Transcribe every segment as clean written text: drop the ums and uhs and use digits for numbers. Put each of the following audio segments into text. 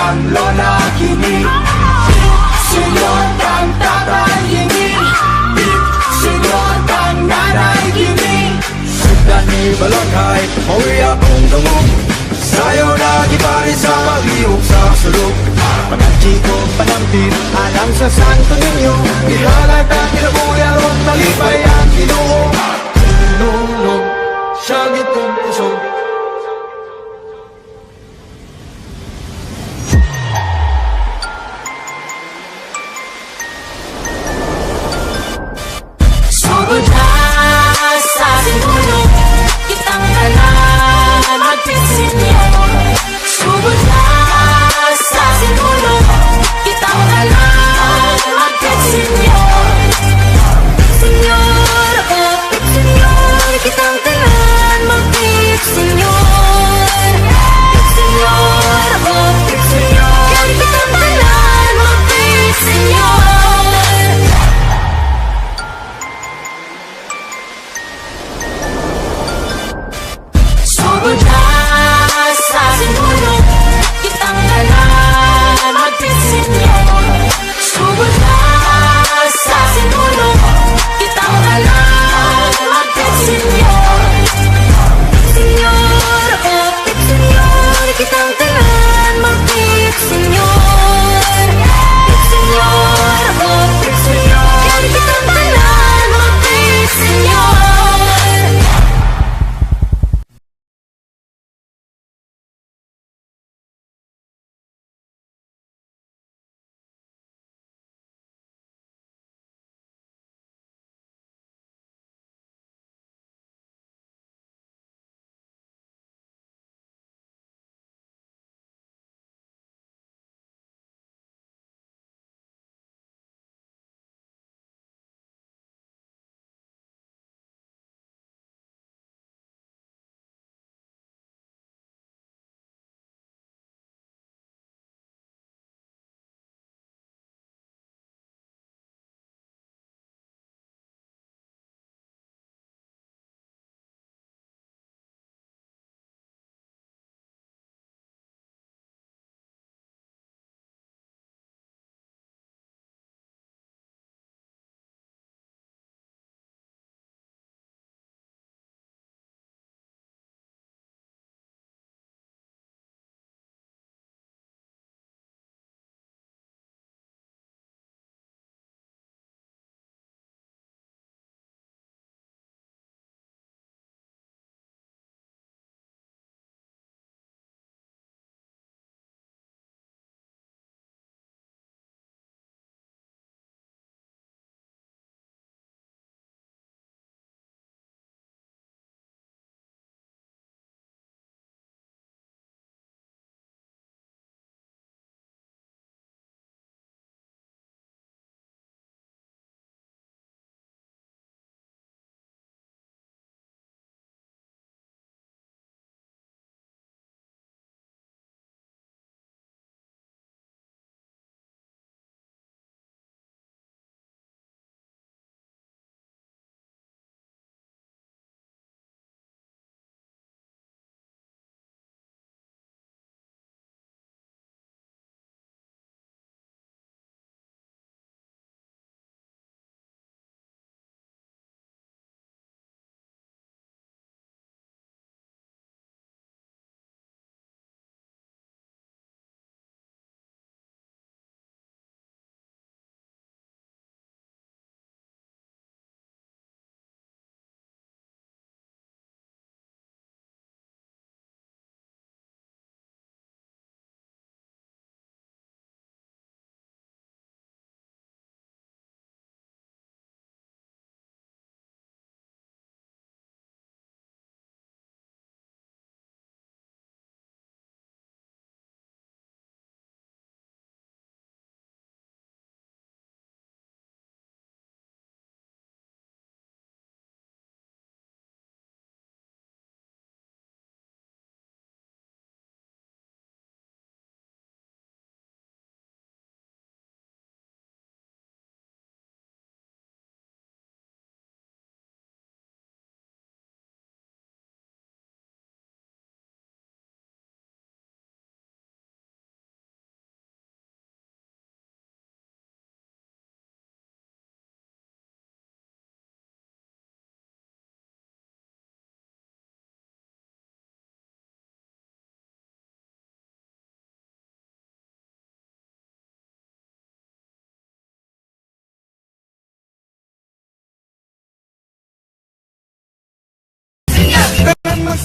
kang lola kini. Senyor kang tatay ini, senyor kang nanay kini. Sudan ni balakay, mauwi akong dungog. Sayo na gipari sa paglihok sa sulok. Mga chiko panampin, alam sa Santo Niño. Ihalag ang kinabuya ron, malipay ang Ginoo. Nunong, siya gitong puso. Sugod na sa sinulo, kitang tanan magpisinyo. Sugod na sa sinulo, kitang tanan magpisinyo.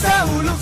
sa ulo.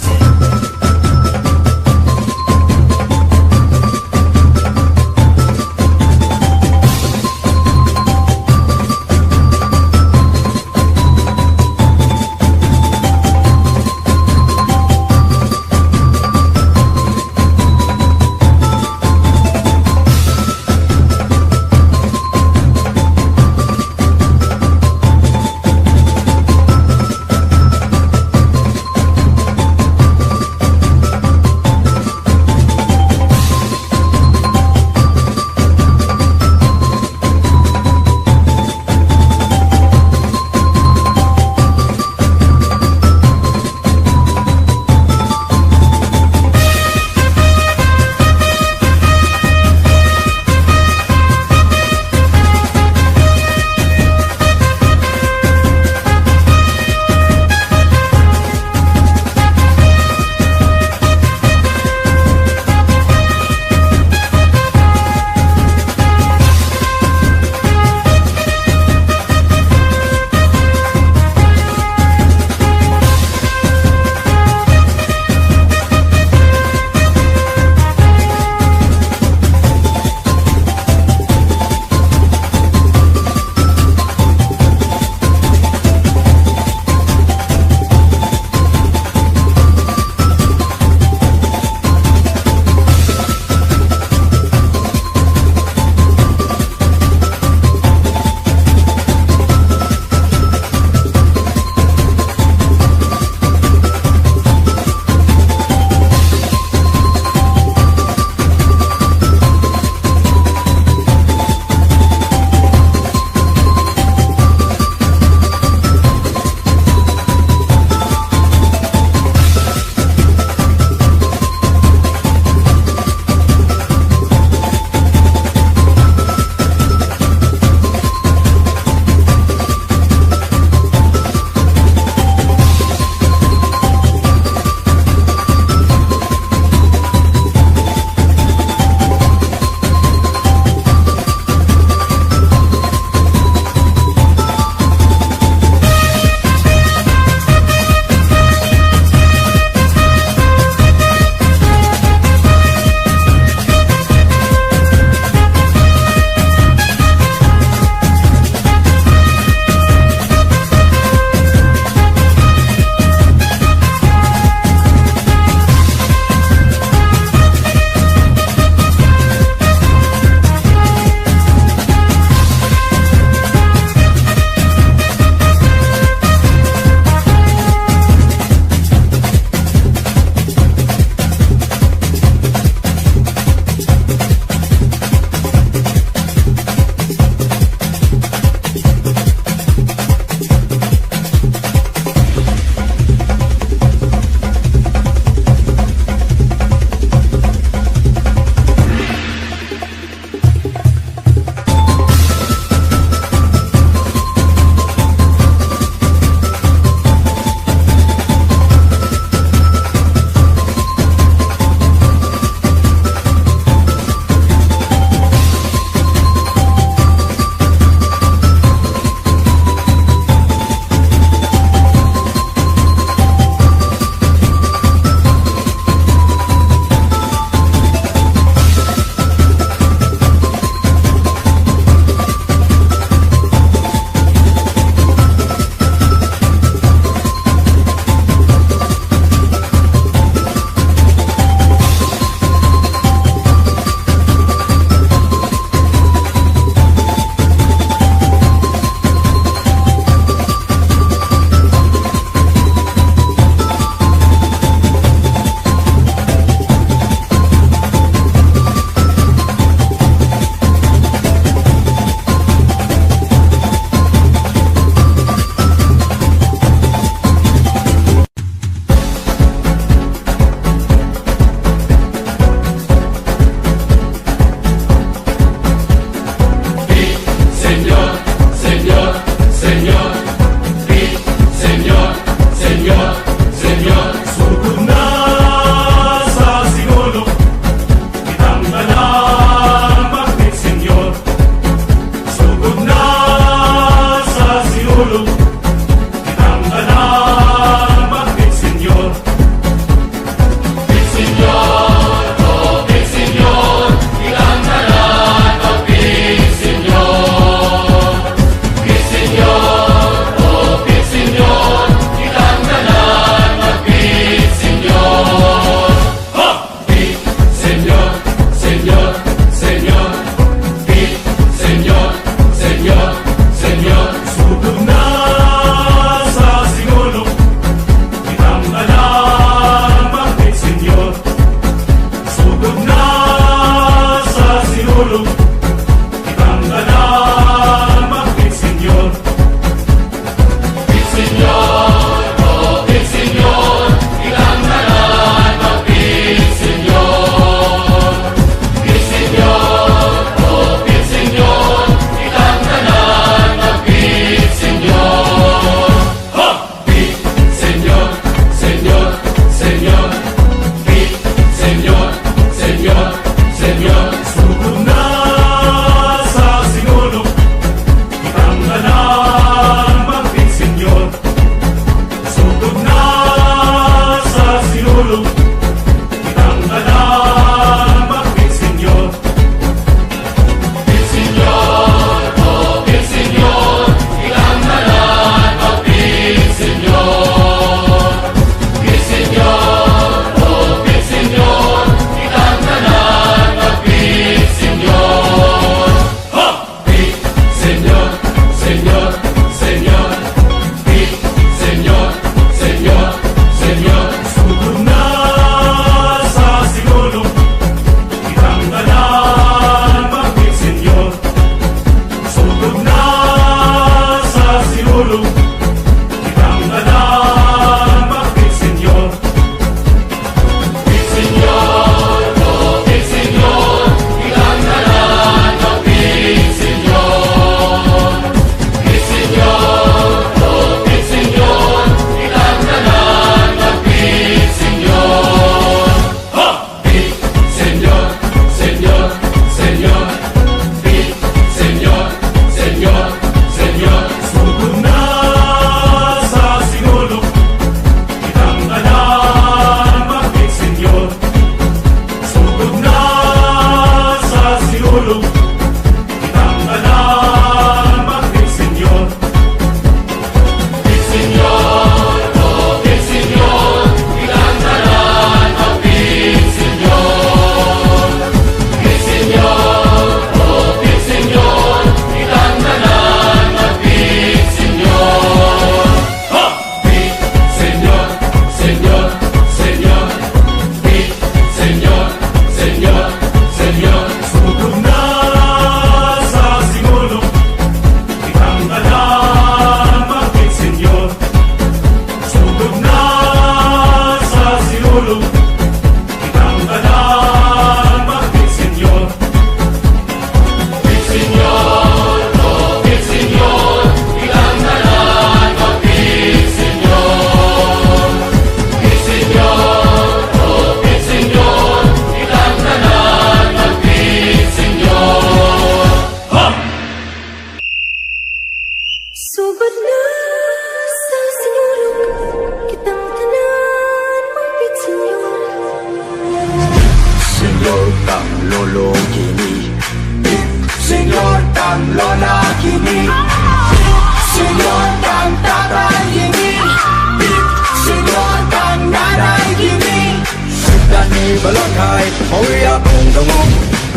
kahit mauwi akong dungog.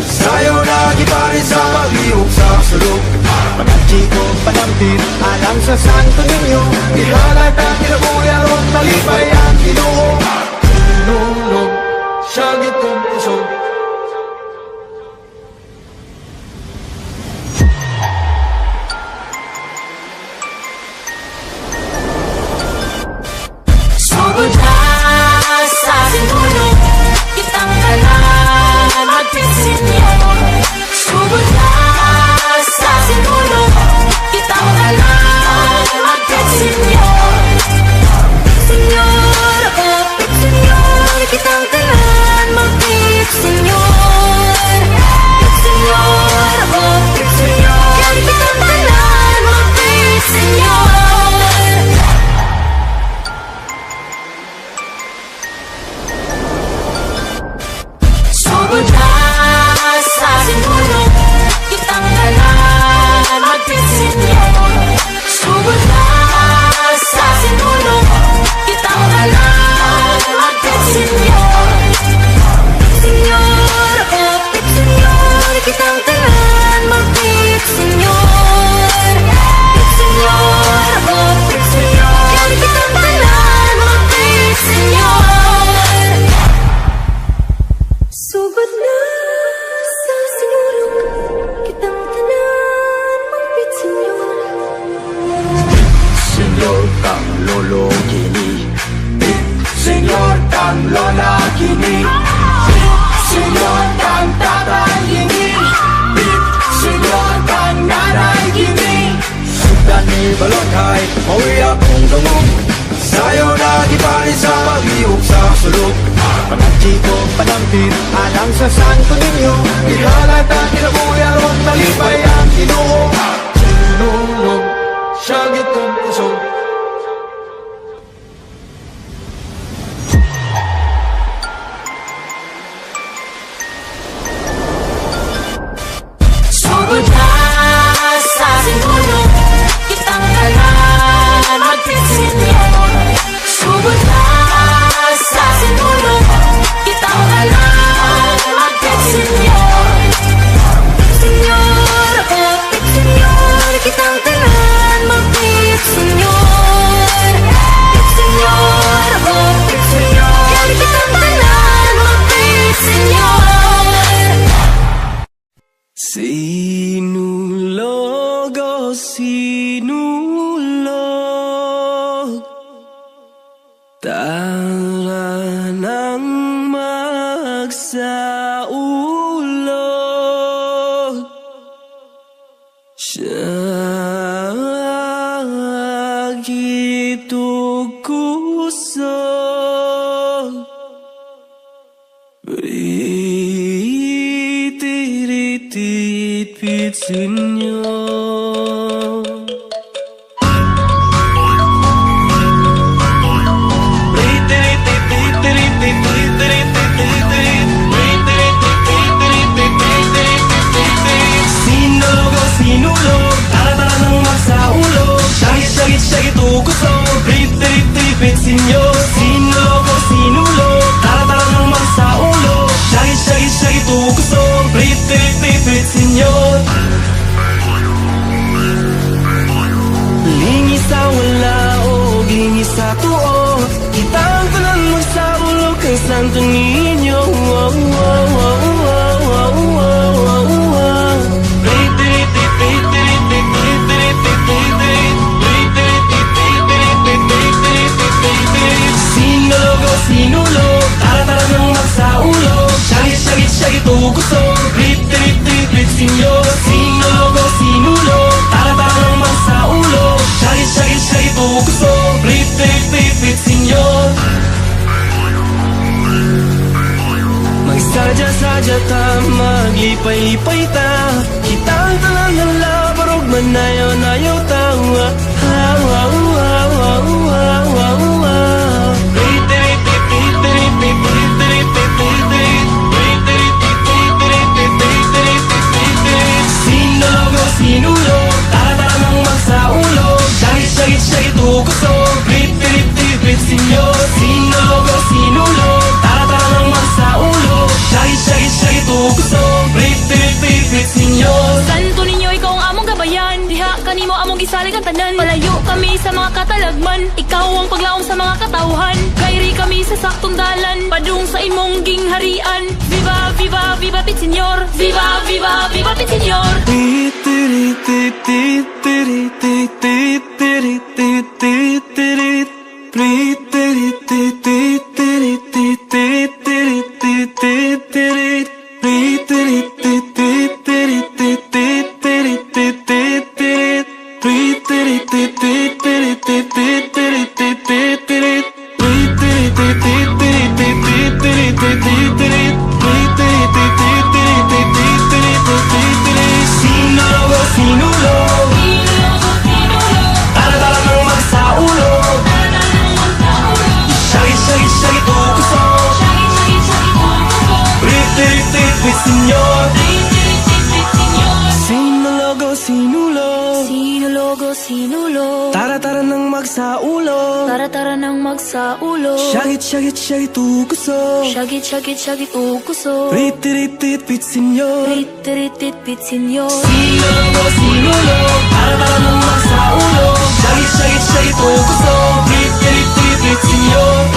Sayo lagi pa rin sa pag-iog sa sulok. Pagkachi ko panampit alang sa Santo Niño, ihalata kinabuya ron talipay ang Ginoo. Nunong siya gitong puso. Sugod na sa sinulog kitang tanan magpisinyo. Sugod na sa sinulog kitang tanan magpisinyo. Senyor, oh senyor, kitang tanan magpisinyo. Senyor, oh senyor, kitang tanan magpisinyo. Sugod na sa sinulog kitang tanan magpisinyo. Sugod na sa sinulog kitang tanan magpisinyo. Senyor, oh senyor, kitang tanan magpisinyo. Senyor, oh senyor, kitang tanan magpisinyo. Sugod na sa sinulog kitang tanan magpisinyo. Senyor kang lolo kini, senyor kang lola kini, senyor kang tatay kini, senyor kang nanay kini. Sudan ni balot kahit mauwi akong dungog. Sayo lagi pa rin sa pag-iog sa sulok. Pagkachi ko panampit alang sa Santo Niño, ihalata kinabuya ron talipay ang Ginoo. Nunong siya gitong puso. Sugod na sa sinulog kitang tanan magpisinyo. Sugod na sa sinulog kitang tanan magpisinyo. Senyor, oh senyor, kitang tanan magpisinyo. Senyor, oh senyor, kitang tanan magpisinyo. Sinulog, oh sinulog, tara nang magsaulog. Siya gitukusog, ritiritit pitsinyo. Sinulog, oh sinulog, tara-tara nang magsaulog. Syagit-syagit tukusog, rit-rit-rit sinyo. Sinulog, oh sinulog, tara-tara nang magsaulog. Syagit-syagit tukusog, rit-rit-rit sinyo. Lingis sa wala o lingis sa tuo, kitang tanan magsaulog kay Santo Niño. Sinulog, oh sinulog, tara-tara nang magsaulog. Syagit-syagit tukusog, rit-rit-rit sinyo. Sinulog, oh sinulog, tara-tara nang magsaulog. Syagit-syagit tukusog, rit-rit-rit sinyo. Magsadya-sadya ta, maglipay-lipay ta, kitang tanan ng labarog, manayaw-nayaw ta. Sinulog, oh sinulog, tara-tara nang magsaulog. Syagit-syagit tukusog, rit-rit sinyo. Sinulog, oh sinulog, tara-tara nang magsaulog. isali kang tanan. Palayo kami sa mga katalagman, ikaw ang paglaom sa mga katawhan. Kairi kami sa saktong dalan, padung sa imong gingharian. Viva, viva, viva Pit Senyor! Viva, viva, viva Pit Senyor! Sinulo, sinulo, tara-tara nang magsaulo. Shaggy-shaggy-shaggy tukuso, Pit Senyor. Sinulogo, sinulo, Sinulogo, sinulo, tara-tara nang magsaulo. tara-tara nang magsaulo. Shaggy-shaggy-shaggy tukuso, Shagit, ukuso. Pit Senyor. Rit, Pit Senyor. Sinulo, sinulo, tara-tara nang magsaulo. Shaggy-shaggy-shaggy tukuso, Pit Senyor.